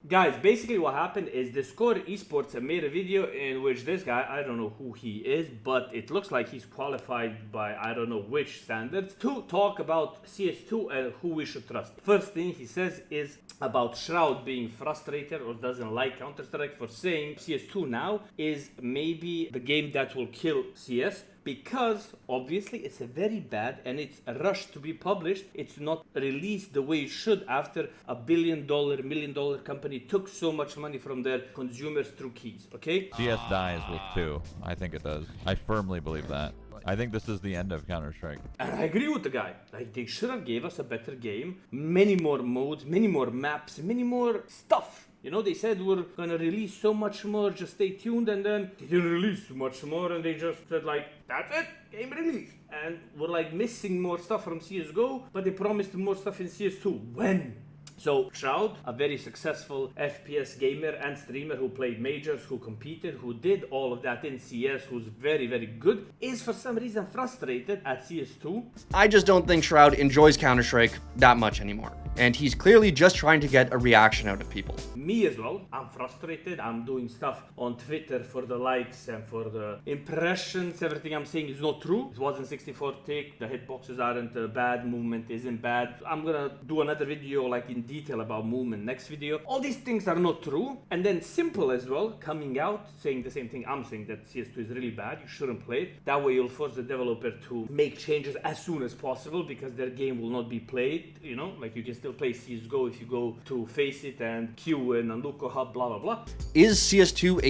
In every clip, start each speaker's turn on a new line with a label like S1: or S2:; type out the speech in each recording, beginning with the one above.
S1: Guys, basically what happened is TheScoreEsports made a video in which this guy, I don't know who he is, but it looks like he's qualified by I don't know which standards, to talk about CS2 and who we should trust. First thing he says is about SHROUD being frustrated or doesn't like Counter-Strike for saying CS2 now is maybe the game that will kill CS. Because obviously it's a very bad and it's a rush to be published. It's not released the way it should after a $1 billion, $1 million company took so much money from their consumers through keys, okay?
S2: CS dies with 2. I think it does. I firmly believe that. I think this is the end of Counter-Strike.
S1: And I agree with the guy. Like, they should have gave us a better game. Many more modes, many more maps, many more stuff. You know, they said we're gonna release so much more, just stay tuned, and then they didn't release much more, and they just said like, that's it, game release. And we're like missing more stuff from CSGO, but they promised more stuff in CS2. When? So SHROUD, a very successful FPS gamer and streamer who played majors, who competed, who did all of that in CS, who's very, very good, is for some reason frustrated at CS2.
S3: I just don't think SHROUD enjoys Counter-Strike that much anymore. And he's clearly just trying to get a reaction out of people.
S1: Me as well. I'm frustrated. I'm doing stuff on Twitter for the likes and for the impressions. Everything I'm saying is not true. It wasn't 64 tick. The hitboxes aren't bad. Movement isn't bad. I'm gonna do another video like in detail about movement next video. All these things are not true. And then S1MPLE as well coming out saying the same thing I'm saying, that CS2 is really bad. You shouldn't play it. That way you'll force the developer to make changes as soon as possible because their game will not be played. You know, like you can still play CSGO if you go to Face It and Q and Unluko Hub, blah blah blah.
S3: Is CS2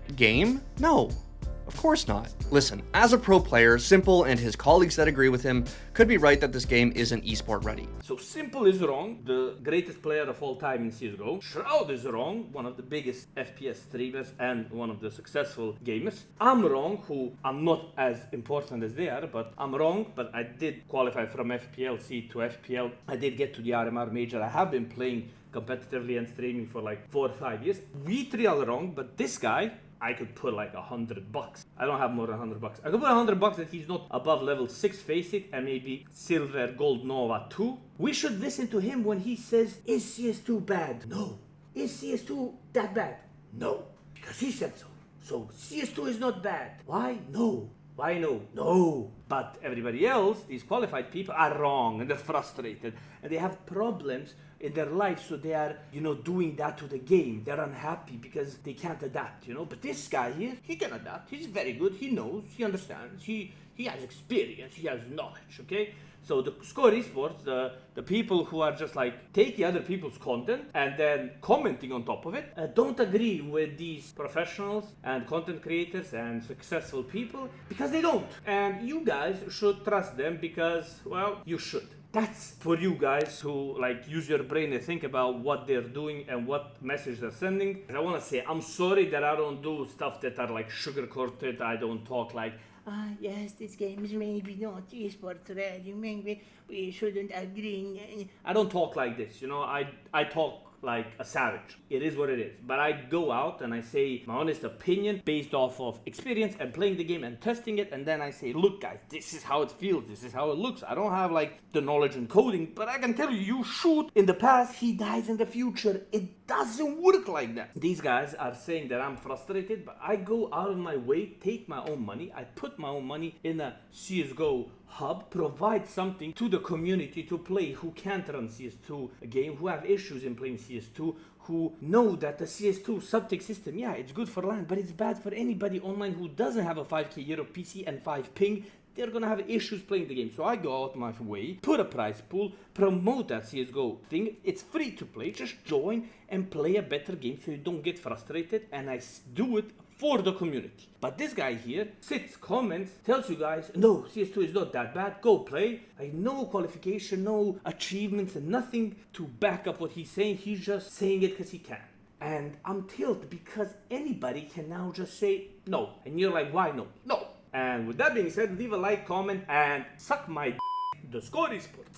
S3: a game? No, of course not. Listen, as a pro player, S1MPLE and his colleagues that agree with him could be right that this game isn't esport ready.
S1: So S1MPLE is wrong, the greatest player of all time in CSGO. SHROUD is wrong, one of the biggest FPS streamers and one of the successful gamers. I'm wrong, who I'm not as important as they are, but I'm wrong, but I did qualify from FPLC to FPL. I did get to the RMR major. I have been playing competitively and streaming for like 4 or 5 years. We 3 are wrong, but this guy, I could put like $100. I don't have more than $100. I could put $100 that he's not above level 6 Face It and maybe silver gold Nova 2. We should listen to him when he says, is CS2 bad? No. Is CS2 that bad? No. Because he said so. So CS2 is not bad. Why? No. Why no? No. But everybody else, these qualified people, are wrong and they're frustrated and they have problems in their life, so they are, you know, doing that to the game. They're unhappy because they can't adapt, you know. But this guy here, he can adapt. He's very good. He knows. He understands. He has experience. He has knowledge, okay? So the TheScoreEsports, the people who are just like taking other people's content and then commenting on top of it, don't agree with these professionals and content creators and successful people because they don't. And you guys should trust them because, well, you should. That's for you guys who like use your brain and think about what they're doing and what message they're sending. I want to say I'm sorry that I don't do stuff that are like sugar-coated. I don't talk like, yes, this game is maybe not esports ready, maybe we shouldn't agree. I don't talk like this, you know. I talk like a savage. It is what it is. But I go out and I say my honest opinion based off of experience and playing the game and testing it, and then I say, look guys, this is how it feels, this is how it looks. I don't have like the knowledge in coding, but I can tell you, you shoot in the past, he dies in the future. It doesn't work like that. These guys are saying that I'm frustrated, but I go out of my way, take my own money, I put my own money in a CSGO hub, provide something to the community to play who can't run CS2 a game, who have issues in playing CS2, who know that the CS2 subtick system, yeah, it's good for LAN, but it's bad for anybody online who doesn't have a 5K Euro PC and 5 ping. They're gonna have issues playing the game. So I go out my way, put a prize pool, promote that CSGO thing. It's free to play. Just join and play a better game so you don't get frustrated. And I do it for the community. But this guy here sits, comments, tells you guys, no, CS2 is not that bad, go play. No qualification, no achievements, and nothing to back up what he's saying. He's just saying it because he can. And I'm tilted because anybody can now just say no. And you're like, why no? No. And with that being said, leave a like, comment, and suck my TheScoreEsports.